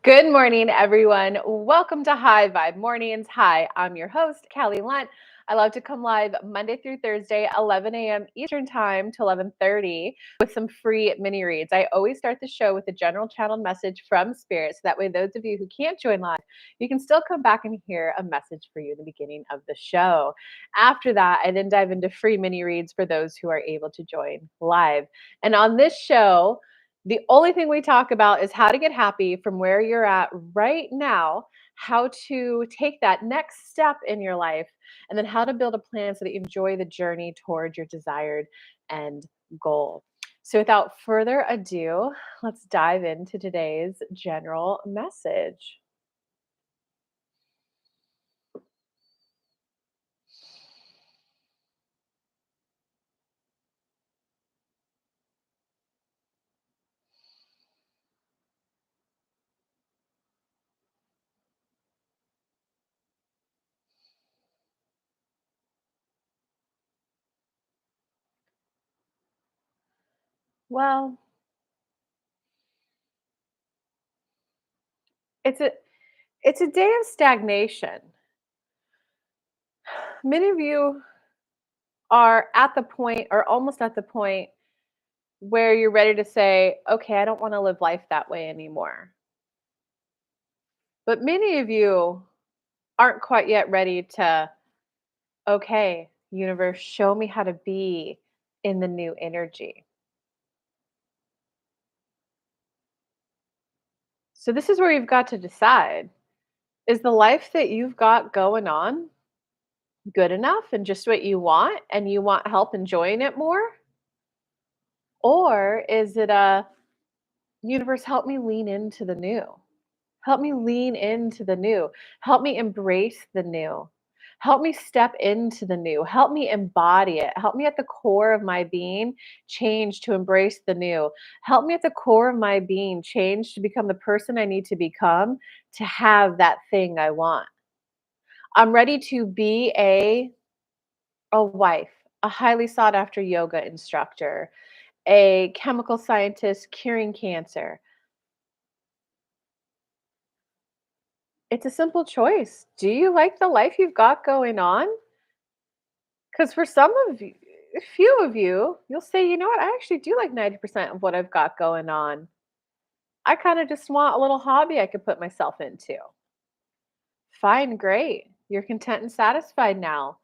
Good morning, everyone. Welcome to High Vibe Mornings. Hi, I'm your host, Callie Lunt. I love to come live Monday through Thursday, 11 a.m. Eastern Time to 11:30 with some free mini reads. I always start the show with a general channeled message from Spirit, so that way those of you who can't join live, you can still come back and hear a message for you in the beginning of the show. After that, I then dive into free mini reads for those who are able to join live. And on this show, the only thing we talk about is how to get happy from where you're at right now, how to take that next step in your life, and then how to build a plan so that you enjoy the journey towards your desired end goal. So, without further ado, let's dive into today's general message. Well, it's a it's a day of stagnation. Many of you are at the point or almost at the point where you're ready to say, okay, I don't want to live life that way anymore. But many of you aren't quite yet ready to, okay, universe, show me how to be in the new energy. So, this is where you've got to decide, is the life that you've got going on good enough and just what you want, and you want help enjoying it more? Or is it a universe, help me lean into the new? Help me lean into the new. Help me embrace the new. Help me step into the new. Help me embody it. Help me at the core of my being change to embrace the new. Help me at the core of my being change to become the person I need to become to have that thing I want. I'm ready to be a wife, a highly sought after yoga instructor, a chemical scientist curing cancer. It's a simple choice. Do you like the life you've got going on? Because for some of you, a few of you, you'll say, you know what, I actually do like 90% of what I've got going on. I kind of just want a little hobby I could put myself into. Fine, great. You're content and satisfied now.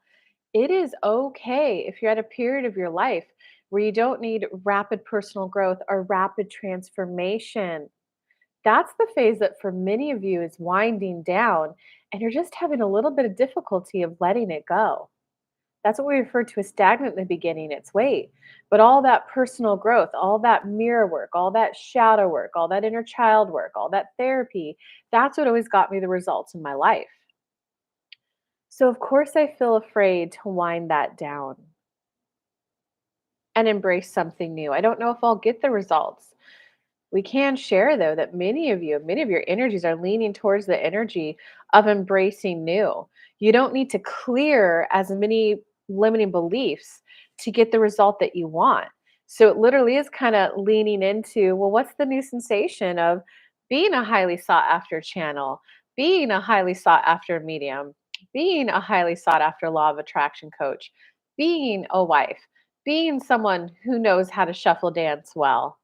It is okay if you're at a period of your life where you don't need rapid personal growth or rapid transformation. That's the phase that for many of you is winding down, and you're just having a little bit of difficulty of letting it go. That's what we refer to as stagnant in the beginning. It's wait. But all that personal growth, all that mirror work, all that shadow work, all that inner child work, all that therapy, that's what always got me the results in my life. So, of course, I feel afraid to wind that down and embrace something new. I don't know if I'll get the results. We can share, though, that many of your energies are leaning towards the energy of embracing new. You don't need to clear as many limiting beliefs to get the result that you want. So it literally is kind of leaning into, well, what's the new sensation of being a highly sought after channel, being a highly sought after medium, being a highly sought after law of attraction coach, being a wife, being someone who knows how to shuffle dance well.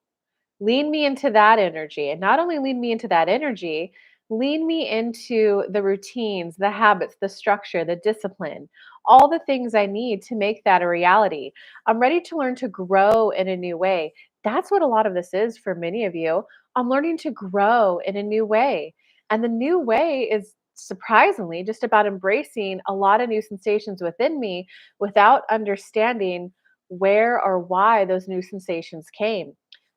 Lean me into that energy. And not only lean me into that energy, lean me into the routines, the habits, the structure, the discipline, all the things I need to make that a reality. I'm ready to learn to grow in a new way. That's what a lot of this is for many of you. I'm learning to grow in a new way. And the new way is surprisingly just about embracing a lot of new sensations within me without understanding where or why those new sensations came.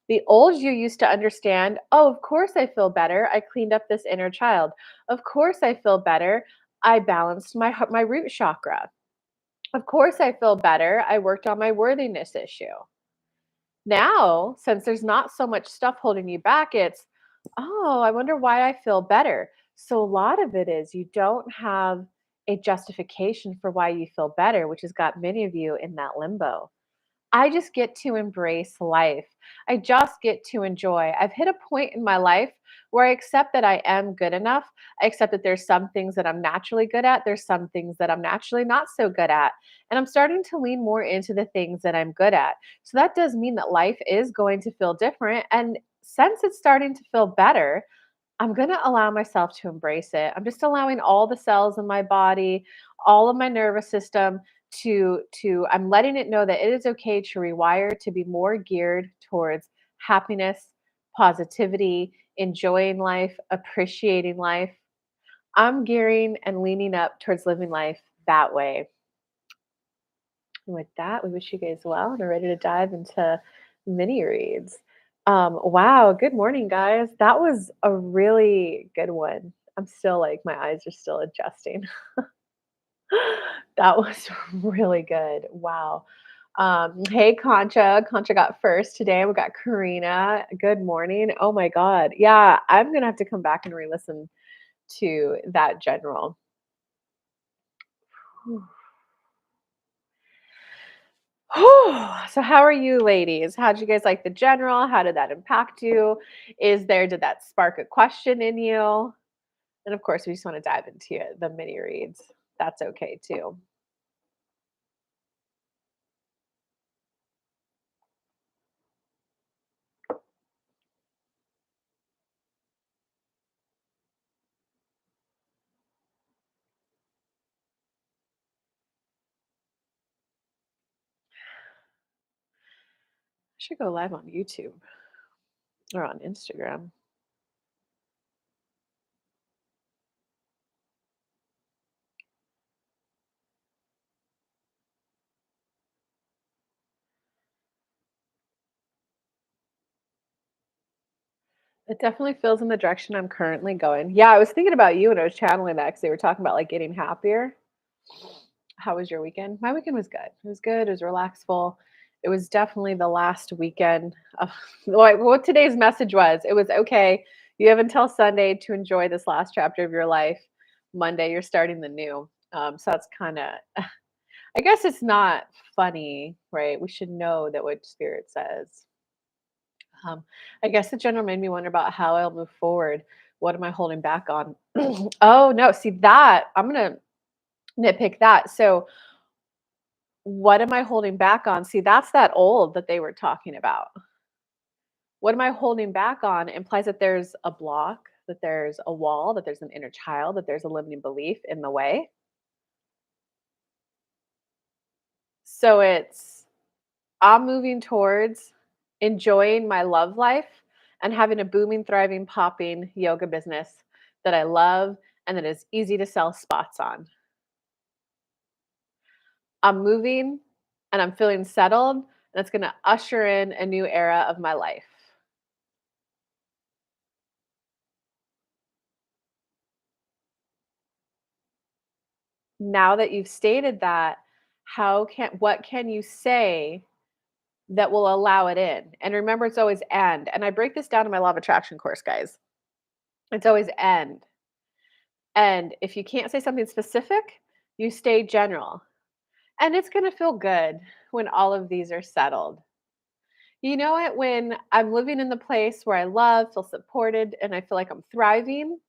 The old you used to understand, oh, of course I feel better. I cleaned up this inner child. Of course I feel better. I balanced my root chakra. Of course I feel better. I worked on my worthiness issue. Now, since there's not so much stuff holding you back, it's, oh, I wonder why I feel better. So a lot of it is you don't have a justification for why you feel better, which has got many of you in that limbo. I just get to embrace life. I just get to enjoy. I've hit a point in my life where I accept that I am good enough. I accept that there's some things that I'm naturally good at, there's some things that I'm naturally not so good at. And I'm starting to lean more into the things that I'm good at. So that does mean that life is going to feel different. And since it's starting to feel better, I'm going to allow myself to embrace it. I'm just allowing all the cells in my body, all of my nervous system to I'm letting it know that it is okay to rewire to be more geared towards happiness, positivity, enjoying life, appreciating life. I'm gearing and leaning up towards living life that way. And with that, we wish you guys well and are ready to dive into mini reads. Wow, good morning, guys. That was a really good one. I'm still like, my eyes are still adjusting. That was really good. Wow. Hey, Concha. Concha got first today. We got Karina. Good morning. Oh my God. Yeah, I'm going to have to come back and re listen to that general. So how are you ladies? How did you guys like the general? How did that impact you? Did that spark a question in you? And of course, we just want to dive into it, the mini reads. That's okay too. I should go live on YouTube or on Instagram. It definitely feels in the direction I'm currently going. Yeah, I was thinking about you when I was channeling that because they were talking about like getting happier. How was your weekend? My weekend was good. It was good. It was relaxful. It was definitely the last weekend of what today's message was. It was okay. You have until Sunday to enjoy this last chapter of your life. Monday, you're starting the new. So that's kind of, I guess it's not funny, right? We should know that what spirit says. Um, I guess the general made me wonder about how I'll move forward. What am I holding back on? Oh, no. See that I'm going to nitpick that. So, what am I holding back on? See, that's that old that they were talking about. What am I holding back on implies that there's a block, that there's a wall, that there's an inner child, that there's a limiting belief in the way. So it's I'm moving towards enjoying my love life and having a booming, thriving, popping yoga business that I love and that is easy to sell spots on. I'm moving and I'm feeling settled, and it's going to usher in a new era of my life. Now that you've stated that, what can you say that will allow it in? And remember, it's always and I break this down in my law of attraction course, guys. It's always and if you can't say something specific, you stay general, and it's going to feel good when all of these are settled. You know it when I'm living in the place where I love, feel supported, and I feel like I'm thriving.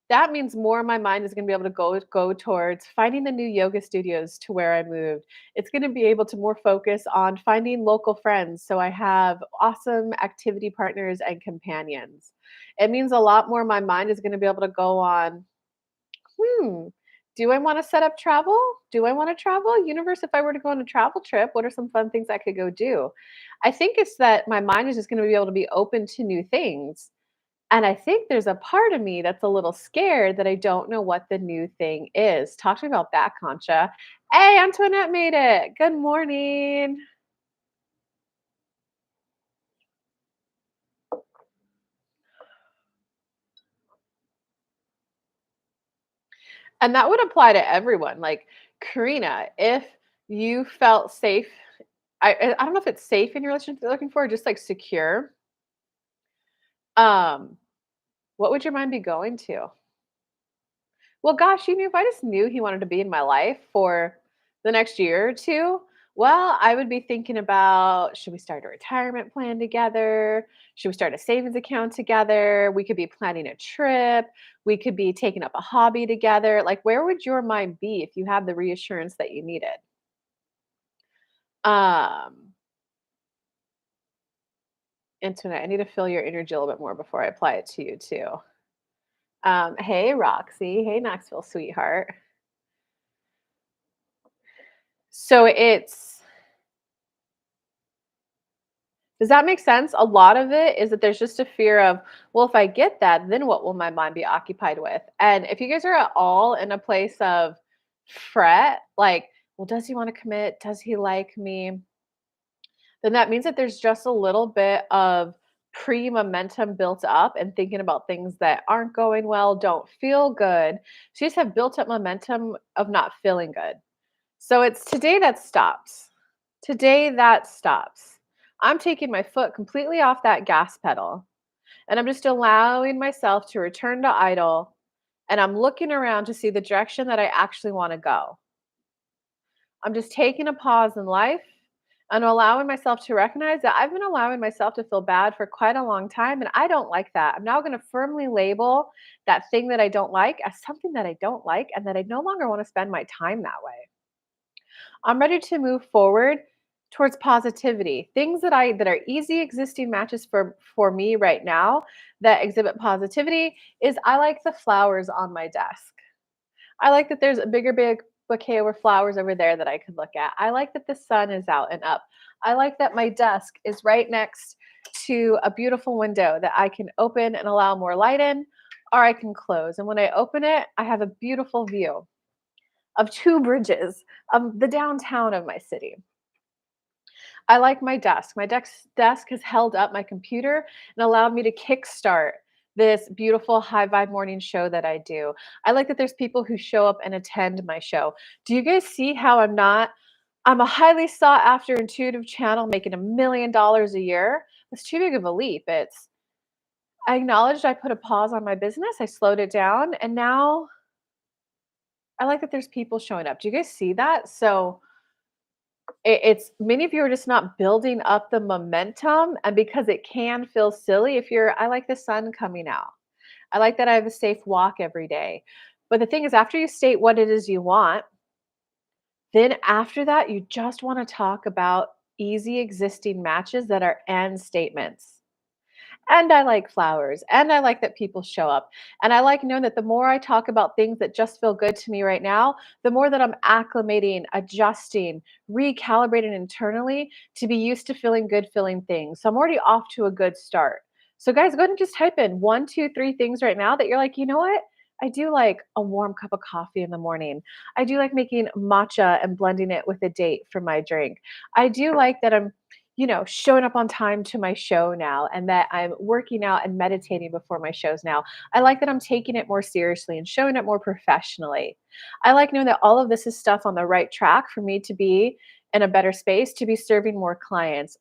That means more of my mind is gonna be able to go towards finding the new yoga studios to where I moved. It's gonna be able to more focus on finding local friends, so I have awesome activity partners and companions. It means a lot more my mind is gonna be able to go on, "Hmm, do I wanna set up travel? Do I wanna travel? Universe, if I were to go on a travel trip, what are some fun things I could go do?" I think it's that my mind is just gonna be able to be open to new things, and I think there's a part of me that's a little scared that I don't know what the new thing is. Talk to me about that, Concha. Hey, Antoinette made it. Good morning. And that would apply to everyone. Like Karina, if you felt safe, I don't know if it's safe in your relationship you're looking for, or just like secure. Um, what would your mind be going to? Well, gosh, you knew if I just knew he wanted to be in my life for the next year or two, Well, I would be thinking about, should we start a retirement plan together? Should we start a savings account together? We could be planning a trip. We could be taking up a hobby together. Like, where would your mind be if you had the reassurance that you needed? Um, Internet, I need to feel your energy a little bit more before I apply it to you too. Hey, Roxy. Hey, Knoxville, sweetheart. So it's Does that make sense? A lot of it is that there's just a fear of, well, if I get that, then what will my mind be occupied with? And if you guys are at all in a place of fret, like, well, does he want to commit? Does he like me? Then that means that there's just a little bit of pre momentum built up and thinking about things that aren't going well, don't feel good. So you just have built up momentum of not feeling good. So it's today that stops. Today that stops. I'm taking my foot completely off that gas pedal and I'm just allowing myself to return to idle and I'm looking around to see the direction that I actually want to go. I'm just taking a pause in life and allowing myself to recognize that I've been allowing myself to feel bad for quite a long time and I don't like that. I'm now going to firmly label that thing that I don't like as something that I don't like and that I no longer want to spend my time that way. I'm ready to move forward towards positivity. Things that are easy existing matches for me right now that exhibit positivity is I like the flowers on my desk. I like that there's a big bouquet of flowers over there that I could look at. I like that the sun is out and up. I like that my desk is right next to a beautiful window that I can open and allow more light in, or I can close. And when I open it, I have a beautiful view of two bridges of the downtown of my city. I like my desk. My desk has held up my computer and allowed me to kickstart this beautiful high vibe morning show that I do. I like that there's people who show up and attend my show. Do you guys see how I'm a highly sought after intuitive channel making $1 million a year? That's too big of a leap. I acknowledged I put a pause on my business. I slowed it down and now I like that there's people showing up. Do you guys see that? So it's many of you are just not building up the momentum, and because it can feel silly if you're, I like the sun coming out. I like that I have a safe walk every day. But the thing is, after you state what it is you want, then after that, you just want to talk about easy existing matches that are end statements. And I like flowers, and I like that people show up. And I like knowing that the more I talk about things that just feel good to me right now, the more that I'm acclimating, adjusting, recalibrating internally to be used to feeling good feeling things. So I'm already off to a good start. So, guys, go ahead and just type in one, two, three things right now that you're like, you know what? I do like a warm cup of coffee in the morning. I do like making matcha and blending it with a date for my drink. I do like that I'm showing up on time to my show now and that I'm working out and meditating before my shows now. I like that I'm taking it more seriously and showing up more professionally. I like knowing that all of this is stuff on the right track for me to be in a better space to be serving more clients.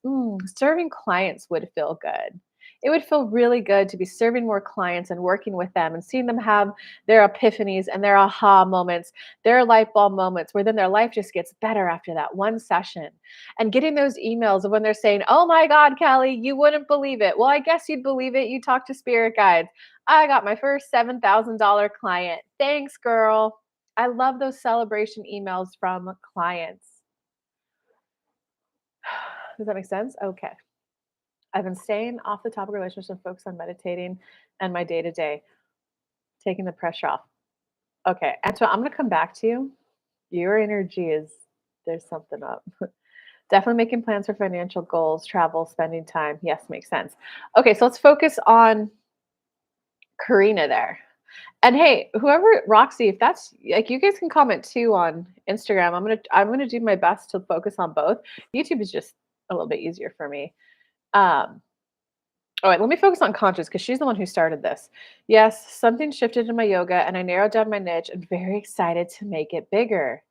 Serving clients would feel good. It would feel really good to be serving more clients and working with them and seeing them have their epiphanies and their aha moments, their light bulb moments where then their life just gets better after that one session and getting those emails of when they're saying, "Oh my God, Kelly, you wouldn't believe it." Well, I guess you'd believe it. You talk to spirit guides. I got my first $7,000 client. Thanks, girl. I love those celebration emails from clients. Does that make sense? Okay. I've been staying off the topic of relationships and focused on meditating and my day to day, taking the pressure off. Okay. And so I'm going to come back to you. Your energy is, there's something up. Definitely making plans for financial goals, travel, spending time. Yes, makes sense. Okay, so let's focus on Karina there. And hey, whoever Roxy, if that's like you guys can comment too on Instagram. I'm gonna do my best to focus on both. YouTube is just a little bit easier for me. Um, all right, let me focus on conscious because she's the one who started this. Yes, something shifted in my yoga and I narrowed down my niche and very excited to make it bigger.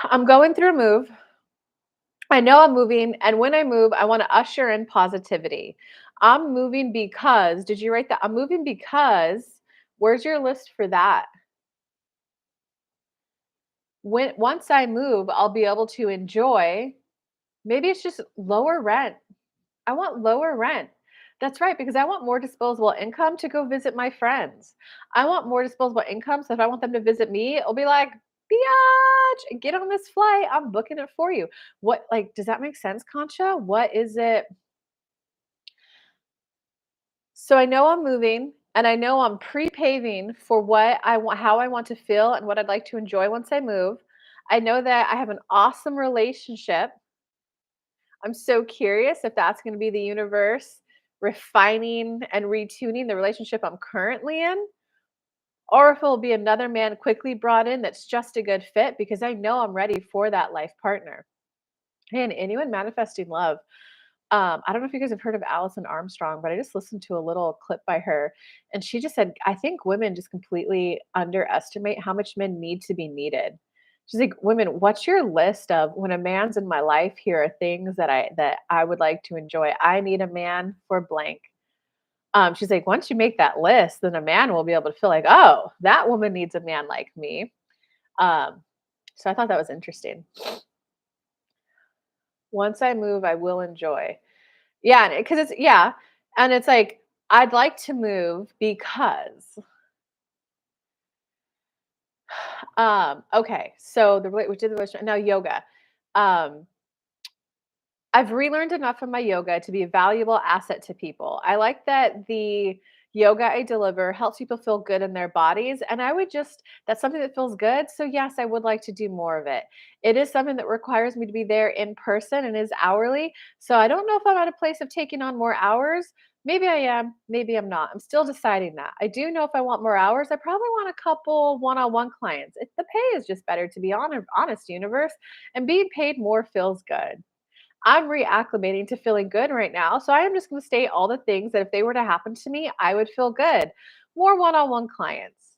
I'm going through a move. I know I'm moving, and when I move, I want to usher in positivity. I'm moving because, did you write that? I'm moving because, where's your list for that? Once I move, I'll be able to enjoy. Maybe it's just lower rent. I want lower rent. That's right, because I want more disposable income to go visit my friends. I want more disposable income, so if I want them to visit me, it'll be like, "Biatch, get on this flight. I'm booking it for you." What, like, does that make sense, Concha? What is it? So I know I'm moving and I know I'm pre-paving for what I want, how I want to feel and what I'd like to enjoy once I move. I know that I have an awesome relationship. I'm so curious if that's going to be the universe refining and retuning the relationship I'm currently in, or if it'll be another man quickly brought in that's just a good fit because I know I'm ready for that life partner. Hey, and anyone manifesting love, I don't know if you guys have heard of Alison Armstrong, but I just listened to a little clip by her, and she just said, "I think women just completely underestimate how much men need to be needed." She's like, "Women, what's your list of when a man's in my life? Here are things that I would like to enjoy. I need a man for blank." She's like, "Once you make that list, then a man will be able to feel like, oh, that woman needs a man like me." Um, so I thought that was interesting. Once I move, I will enjoy. Yeah, because it's yeah, and it's like, I'd like to move because, okay, so we did the relationship now yoga. Um, I've relearned enough from my yoga to be a valuable asset to people. I like that the yoga I deliver helps people feel good in their bodies. And I would just, that's something that feels good. So, yes, I would like to do more of it. It is something that requires me to be there in person and is hourly. So, I don't know if I'm at a place of taking on more hours. Maybe I am, maybe I'm not. I'm still deciding that. I do know if I want more hours, I probably want a couple one on one clients. The pay is just better, to be honest, universe. And being paid more feels good. I'm reacclimating to feeling good right now. So I am just going to state all the things that if they were to happen to me, I would feel good. More one on one clients,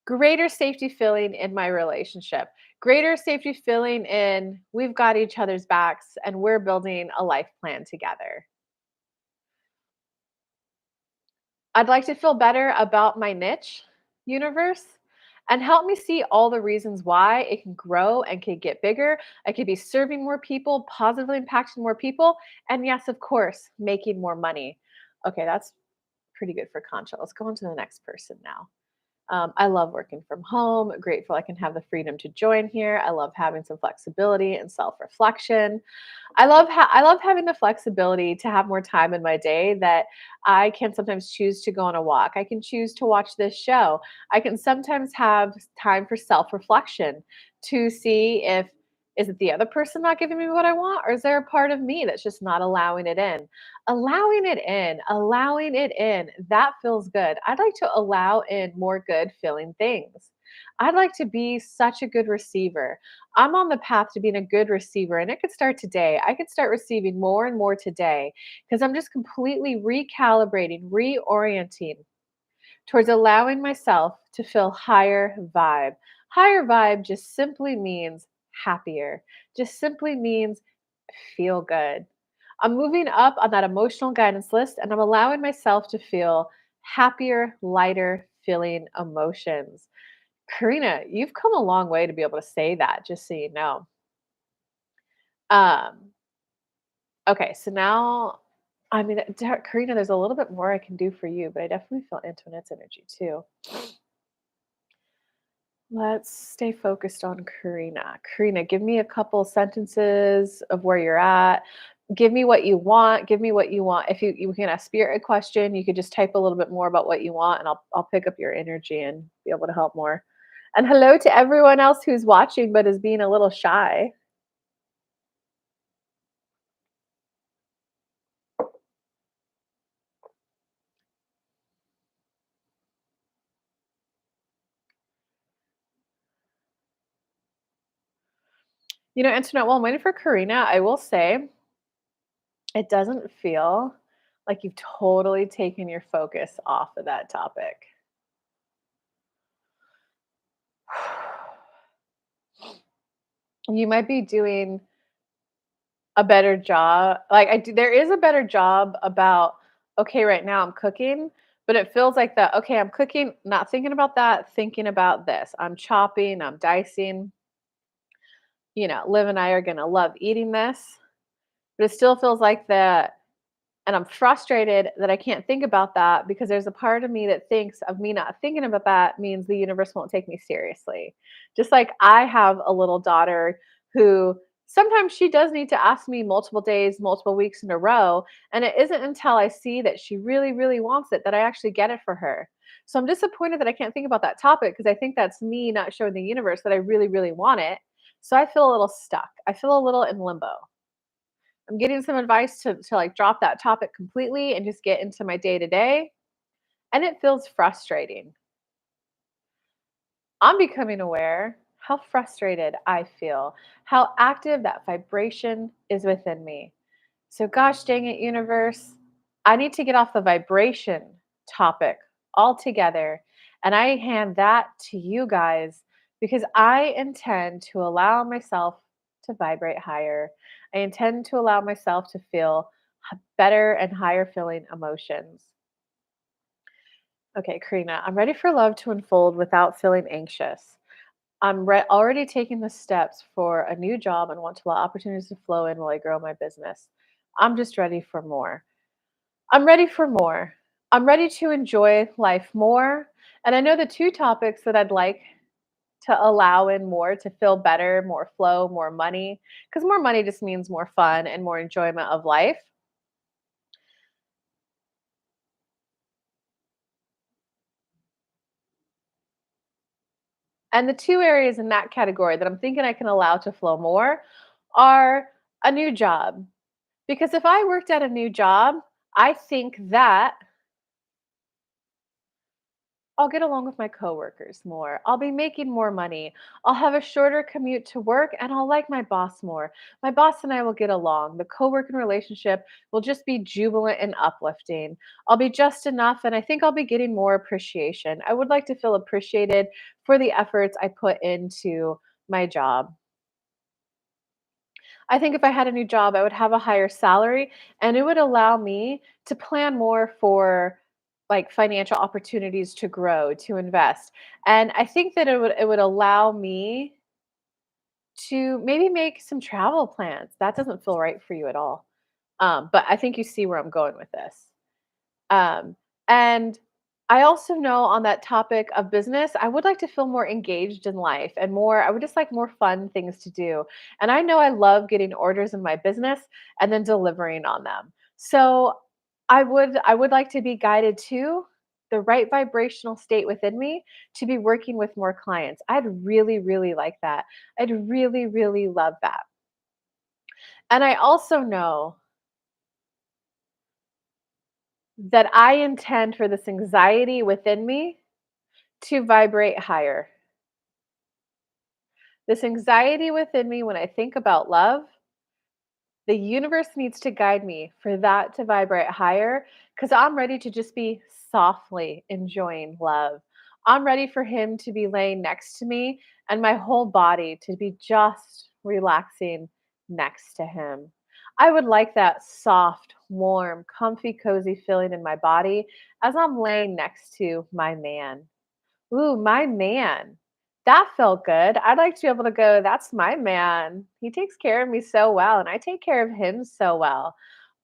greater safety feeling in my relationship, greater safety feeling in we've got each other's backs and we're building a life plan together. I'd like to feel better about my niche universe and help me see all the reasons why it can grow and can get bigger. I could be serving more people, positively impacting more people, and yes, of course, making more money. Okay, that's pretty good for Concha. Let's go on to the next person now. I love working from home. Grateful I can have the freedom to join here. I love having some flexibility and self reflection. I love having the flexibility to have more time in my day that I can sometimes choose to go on a walk. I can choose to watch this show. I can sometimes have time for self-reflection to see if is it the other person not giving me what I want, or is there a part of me that's just not allowing it in? Allowing it in. That feels good. I'd like to allow in more good feeling things. I'd like to be such a good receiver. I'm on the path to being a good receiver, and it could start today. I could start receiving more and more today because I'm just completely recalibrating, reorienting towards allowing myself to feel higher vibe. Higher vibe just simply means happier, just simply means feel good. I'm moving up on that emotional guidance list and I'm allowing myself to feel happier, lighter feeling emotions. Karina, you've come a long way to be able to say that, just so you know. Um, okay, so now, I mean, Karina, there's a little bit more I can do for you, but I definitely feel Antoinette's energy too. Let's stay focused on Karina. Karina, give me a couple sentences of where you're at. Give me what you want. Give me what you want. If you can ask spirit a question, you could just type a little bit more about what you want, and I'll pick up your energy and be able to help more. And hello to everyone else who's watching but is being a little shy. Antoinette, while I'm waiting for Karina, I will say it doesn't feel like you've totally taken your focus off of that topic. You might be doing a better job. Like there is a better job about, okay, right now I'm cooking, But it feels like that, okay, I'm cooking, not thinking about that, thinking about this. I'm chopping, I'm dicing. Liv and I are going to love eating this, but it still feels like that. And I'm frustrated that I can't think about that because there's a part of me that thinks of me not thinking about that means the universe won't take me seriously. Just like I have a little daughter who sometimes she does need to ask me multiple days, multiple weeks in a row. And it isn't until I see that she really, really wants it that I actually get it for her. So I'm disappointed that I can't think about that topic because I think that's me not showing the universe that I really, really want it. So I feel a little stuck. I feel a little in limbo. I'm getting some advice to like drop that topic completely and just get into my day to day. And it feels frustrating. I'm becoming aware how frustrated I feel, how active that vibration is within me. So, gosh dang it, universe, I need to get off the vibration topic altogether. And I hand that to you guys because I intend to allow myself to vibrate higher. I intend to allow myself to feel better and higher feeling emotions. Okay, Karina, I'm ready for love to unfold without feeling anxious. Already taking the steps for a new job and want to allow opportunities to flow in while I grow my business. I'm just ready for more. I'm ready for more. I'm ready to enjoy life more. And I know the two topics that I'd like to allow in more to feel better, more flow, more money, because more money just means more fun and more enjoyment of life. And the two areas in that category that I'm thinking I can allow to flow more are a new job. Because if I worked at a new job, I think that I'll get along with my coworkers more. I'll be making more money. I'll have a shorter commute to work and I'll like my boss more. My boss and I will get along. The co-working relationship will just be jubilant and uplifting. I'll be just enough and I think I'll be getting more appreciation. I would like to feel appreciated for the efforts I put into my job. I think if I had a new job, I would have a higher salary and it would allow me to plan more for like financial opportunities to grow, to invest. And I think that it would allow me to maybe make some travel plans. That doesn't feel right for you at all. But I think you see where I'm going with this. Um, and I also know on that topic of business, I would like to feel more engaged in life and more, I would just like more fun things to do. And I know I love getting orders in my business and then delivering on them. So I would like to be guided to the right vibrational state within me to be working with more clients. I'd really, really like that. I'd really, really love that. And I also know that I intend for this anxiety within me to vibrate higher. This anxiety within me when I think about love, the universe needs to guide me for that to vibrate higher because I'm ready to just be softly enjoying love. I'm ready for him to be laying next to me and my whole body to be just relaxing next to him. I would like that soft, warm, comfy, cozy feeling in my body as I'm laying next to my man. Ooh, my man. That felt good. I'd like to be able to go, "That's my man. He takes care of me so well, and I take care of him so well."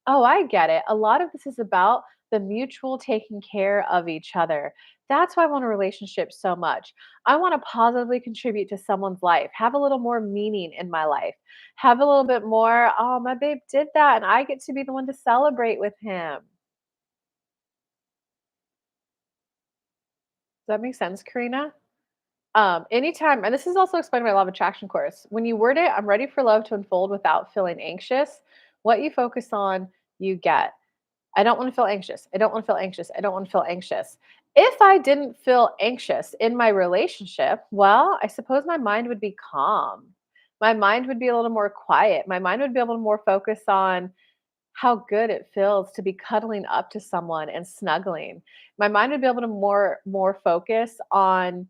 Oh, I get it. A lot of this is about the mutual taking care of each other. That's why I want a relationship so much. I want to positively contribute to someone's life, have a little more meaning in my life, have a little bit more, "Oh, my babe did that, and I get to be the one to celebrate with him." Does that make sense, Karina? Anytime, and this is also explained in my law of attraction course. When you word it, I'm ready for love to unfold without feeling anxious. What you focus on, you get. I don't want to feel anxious. I don't want to feel anxious. I don't want to feel anxious. If I didn't feel anxious in my relationship, well, I suppose my mind would be calm. My mind would be a little more quiet. My mind would be able to more focus on how good it feels to be cuddling up to someone and snuggling. My mind would be able to more focus on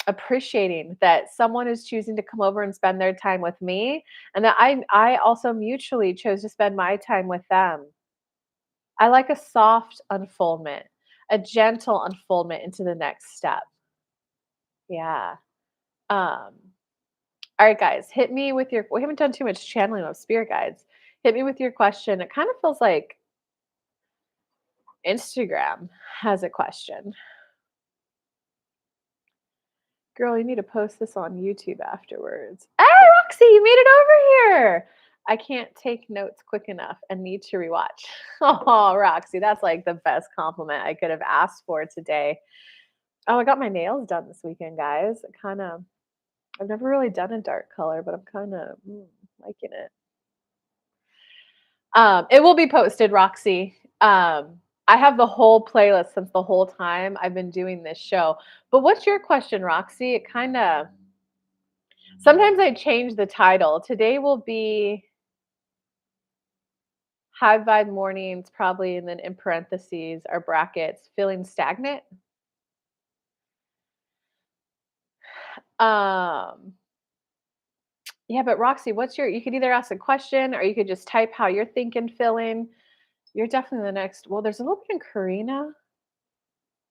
appreciating that someone is choosing to come over and spend their time with me, and that I also mutually chose to spend my time with them. I like a soft unfoldment. a gentle unfoldment into the next step. Yeah. Um, all right, guys, hit me with your. We haven't done too much channeling of spirit guides. Hit me with your question. It kind of feels like Instagram has a question. Girl, you need to post this on YouTube afterwards. Hey, Roxy, you made it over here. I can't take notes quick enough and need to rewatch. Oh, Roxy, that's like the best compliment I could have asked for today. Oh, I got my nails done this weekend, guys. I've never really done a dark color, but I'm kind of liking it. It will be posted, Roxy. I have the whole playlist since the whole time I've been doing this show. But what's your question, Roxy? It kind of sometimes I change the title. Today will be High Vibe Mornings, probably, and then in parentheses or brackets, feeling stagnant. Um, yeah, but Roxy, what's your? You could either ask a question or you could just type how you're thinking, feeling. You're definitely the next. Well, there's a little bit in Karina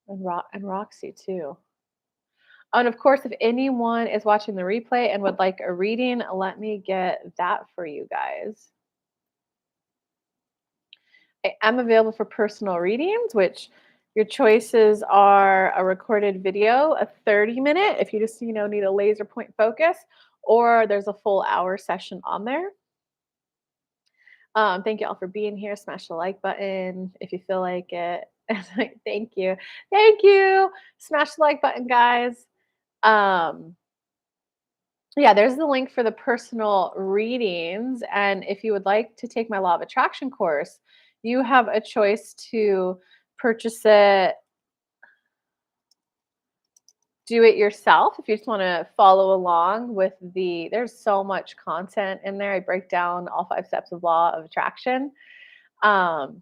and Roxy too. And of course, if anyone is watching the replay and would like a reading, let me get that for you guys. I am available for personal readings, which your choices are a recorded video, a 30-minute, if you just, need a laser point focus, or there's a full hour session on there. Thank you all for being here. Smash the like button if you feel like it. Thank you. Thank you. Smash the like button, guys. Um, yeah, there's the link for the personal readings. And if you would like to take my Law of Attraction course, you have a choice to purchase it, do it yourself. If you just want to follow along with there's so much content in there. I break down all 5 steps of Law of Attraction. Um,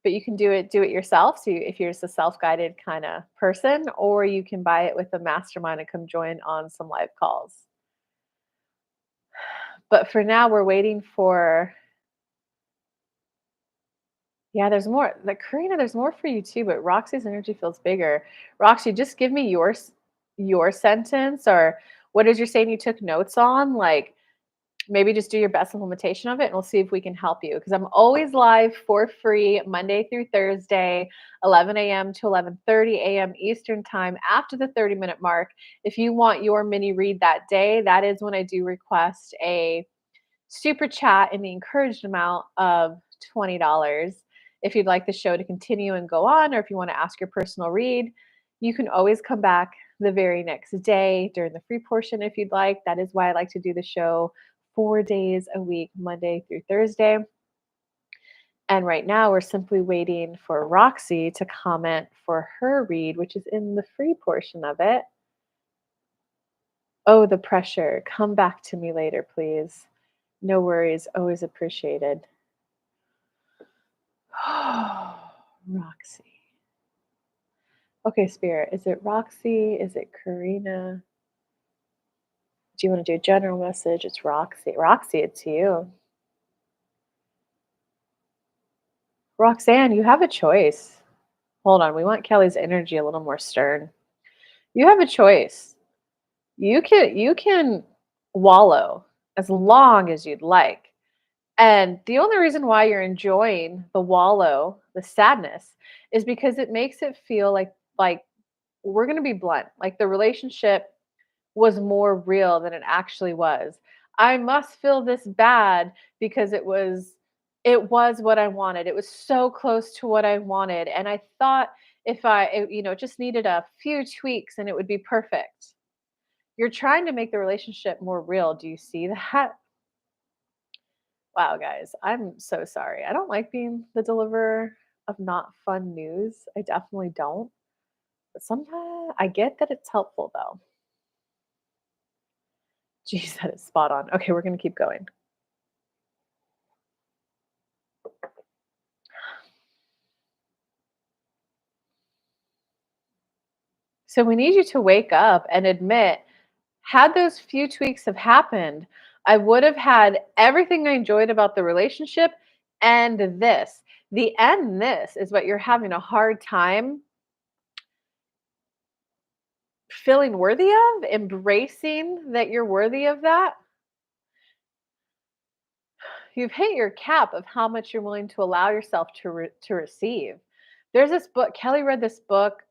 but you can do it yourself. So if you're just a self-guided kind of person, or you can buy it with a mastermind and come join on some live calls. But for now, we're waiting for. Yeah, there's more. Like Karina, there's more for you too, but Roxy's energy feels bigger. Roxy, just give me your sentence, or what is you're saying you took notes on? Like maybe just do your best implementation of it and we'll see if we can help you. Because I'm always live for free Monday through Thursday, 11 a.m. to 11:30 a.m. Eastern time after the 30-minute mark. If you want your mini read that day, that is when I do request a super chat in the encouraged amount of $20. If you'd like the show to continue and go on, or if you want to ask your personal read, you can always come back the very next day during the free portion if you'd like. That is why I like to do the show 4 days a week, Monday through Thursday. And right now, we're simply waiting for Roxy to comment for her read, which is in the free portion of it. Oh, the pressure. Come back to me later, please. No worries. Always appreciated. Roxy. Okay, Spirit. Is it Roxy? Is it Karina? Do you want to do a general message? It's Roxy. Roxy, it's you. Roxanne, you have a choice. Hold on. We want Kelly's energy a little more stern. You have a choice. You can wallow as long as you'd like. And the only reason why you're enjoying the wallow, the sadness, is because it makes it feel like we're going to be blunt. Like the relationship was more real than it actually was. I must feel this bad because it was what I wanted. It was so close to what I wanted, and I thought if just needed a few tweaks and it would be perfect. You're trying to make the relationship more real. Do you see that? Wow, guys, I'm so sorry. I don't like being the deliverer of not fun news. I definitely don't. But sometimes I get that it's helpful though. Geez, that is spot on. Okay, we're going to keep going. So we need you to wake up and admit, had those few tweaks have happened, I would have had everything I enjoyed about the relationship and this. The end this is what you're having a hard time feeling worthy of, embracing that you're worthy of that. You've hit your cap of how much you're willing to allow yourself to receive. There's this book, Kelly read this book.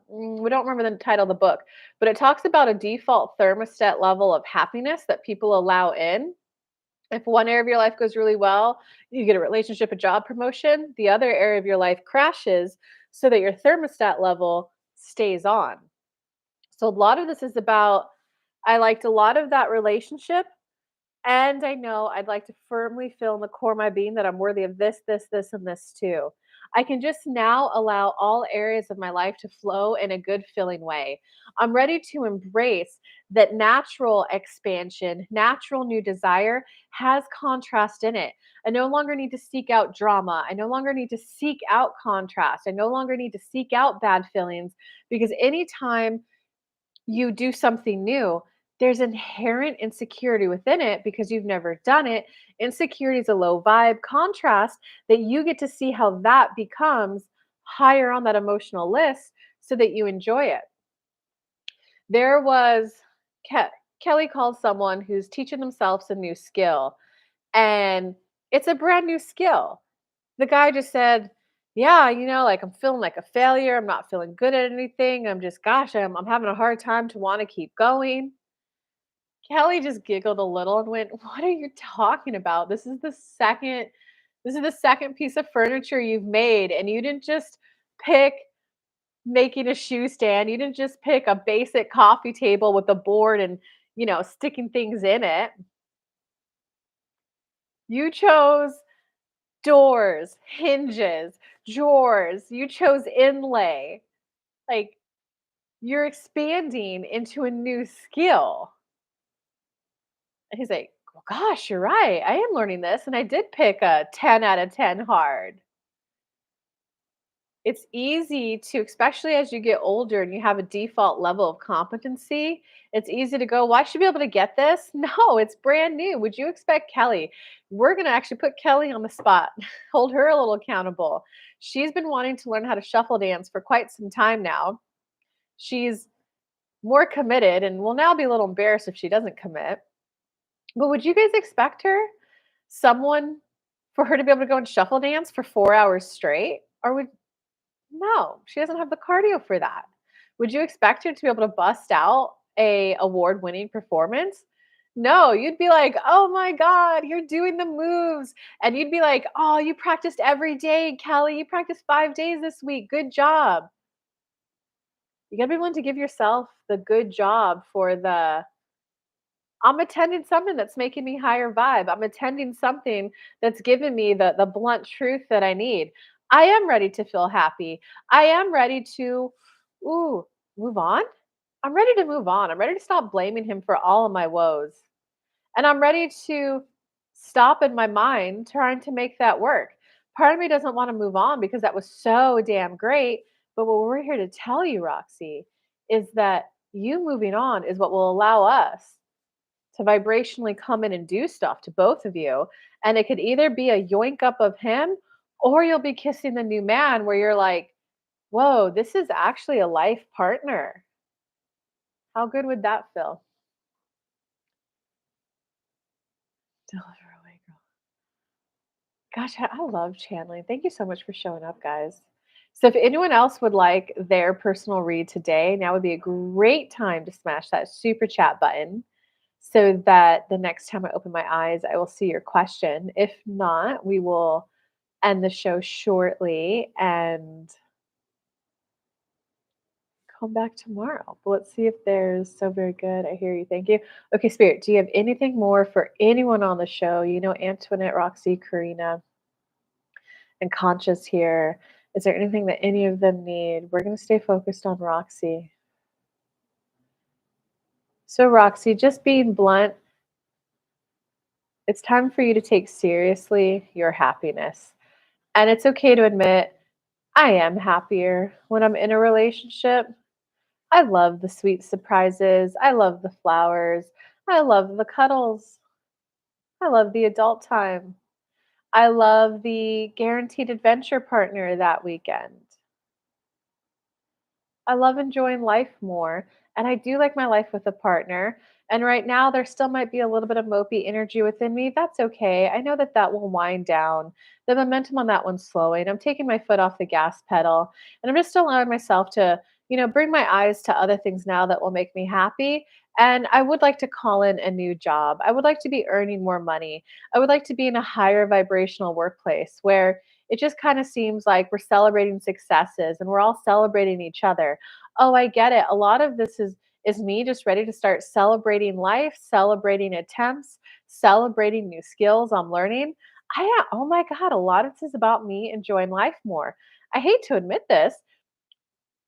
We don't remember the title of the book, but it talks about a default thermostat level of happiness that people allow in. If one area of your life goes really well, you get a relationship, a job promotion, the other area of your life crashes so that your thermostat level stays on. So a lot of this is about I liked a lot of that relationship, and I know I'd like to firmly feel in the core of my being that I'm worthy of this, this, this, and this too. I can just now allow all areas of my life to flow in a good feeling way. I'm ready to embrace that natural expansion, natural new desire has contrast in it. I no longer need to seek out drama. I no longer need to seek out contrast. I no longer need to seek out bad feelings because anytime you do something new, there's inherent insecurity within it because you've never done it. Insecurity is a low vibe contrast that you get to see how that becomes higher on that emotional list so that you enjoy it. There was Ke- Kelly called someone who's teaching themselves a new skill, and it's a brand new skill. The guy just said, "Yeah, like I'm feeling like a failure. I'm not feeling good at anything. Gosh, I'm having a hard time to want to keep going." Kelly just giggled a little and went, "What are you talking about? This is the second piece of furniture you've made, and you didn't just pick making a shoe stand. You didn't just pick a basic coffee table with a board and, sticking things in it. You chose doors, hinges, drawers. You chose inlay. Like, you're expanding into a new skill." And he's like, "Well, gosh, you're right. I am learning this. And I did pick a 10 out of 10 hard." It's easy to, especially as you get older and you have a default level of competency, it's easy to go, "Well, I should be able to get this." No, it's brand new. Would you expect Kelly? We're going to actually put Kelly on the spot, hold her a little accountable. She's been wanting to learn how to shuffle dance for quite some time now. She's more committed and will now be a little embarrassed if she doesn't commit. But would you guys expect someone for her to be able to go and shuffle dance for 4 hours straight? Or would No, she doesn't have the cardio for that. Would you expect her to be able to bust out a award-winning performance? No, you'd be like, "Oh my god, you're doing the moves." And you'd be like, "Oh, you practiced every day, Kelly. You practiced 5 days this week. Good job." You got to be willing to give yourself the good job for the I'm attending something that's making me higher vibe. I'm attending something that's giving me the blunt truth that I need. I am ready to feel happy. I am ready to ooh, move on. I'm ready to move on. I'm ready to stop blaming him for all of my woes. And I'm ready to stop in my mind trying to make that work. Part of me doesn't want to move on because that was so damn great. But what we're here to tell you, Roxy, is that you moving on is what will allow us to vibrationally come in and do stuff to both of you. And it could either be a yoink up of him or you'll be kissing the new man where you're like, whoa, this is actually a life partner. How good would that feel? Deliver away, girl. Gosh, I love channeling. Thank you so much for showing up, guys. So, if anyone else would like their personal read today, now would be a great time to smash that super chat button so that the next time I open my eyes, I will see your question. If not, we will end the show shortly and come back tomorrow. But let's see if there's so very good. I hear you. Thank you. Okay, Spirit, do you have anything more for anyone on the show? Antoinette, Roxy, Karina, and Conscious here. Is there anything that any of them need? We're going to stay focused on Roxy. So, Roxy, just being blunt, it's time for you to take seriously your happiness. And it's okay to admit, I am happier when I'm in a relationship. I love the sweet surprises. I love the flowers. I love the cuddles. I love the adult time. I love the guaranteed adventure partner that weekend. I love enjoying life more, and I do like my life with a partner. And right now, there still might be a little bit of mopey energy within me. That's okay. I know that that will wind down. The momentum on that one's slowing. I'm taking my foot off the gas pedal, and I'm just allowing myself to, bring my eyes to other things now that will make me happy. And I would like to call in a new job. I would like to be earning more money. I would like to be in a higher vibrational workplace where it just kind of seems like we're celebrating successes and we're all celebrating each other. Oh, I get it. A lot of this is me just ready to start celebrating life, celebrating attempts, celebrating new skills I'm learning. Oh my God, a lot of this is about me enjoying life more. I hate to admit this.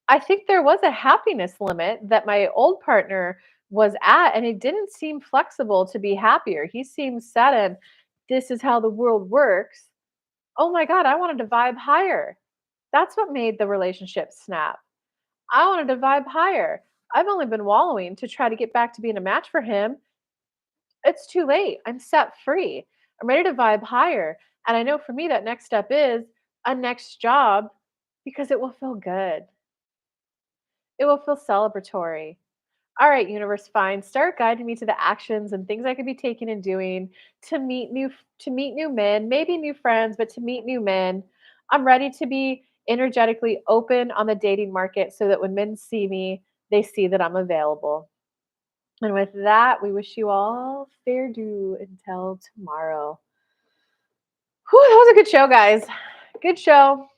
I think there was a happiness limit that my old partner was at, and it didn't seem flexible to be happier. He seemed set in this is how the world works. Oh my God, I wanted to vibe higher. That's what made the relationship snap. I wanted to vibe higher. I've only been wallowing to try to get back to being a match for him. It's too late. I'm set free. I'm ready to vibe higher. And I know for me, that next step is a next job because it will feel good. It will feel celebratory. All right, universe, fine. Start guiding me to the actions and things I could be taking and doing to meet new men, maybe new friends, but to meet new men. I'm ready to be energetically open on the dating market so that when men see me, they see that I'm available. And with that, we wish you all fair do until tomorrow. Whew, that was a good show, guys. Good show.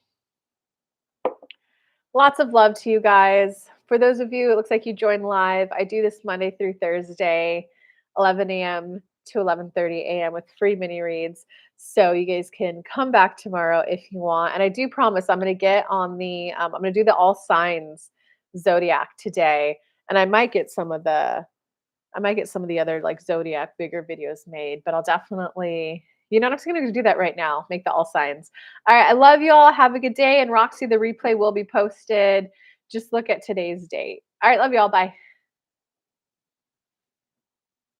Lots of love to you guys. For those of you, it looks like you joined live. I do this Monday through Thursday, 11 a.m. to 11:30 a.m. with free mini reads. So you guys can come back tomorrow if you want. And I do promise I'm going to get on I'm going to do the all signs zodiac today, and I might get some of the other like zodiac bigger videos made, but I'll definitely, I'm just going to do that right now. Make the all signs. All right. I love you all. Have a good day. And Roxy, the replay will be posted. Just look at today's date. All right. Love you all. Bye.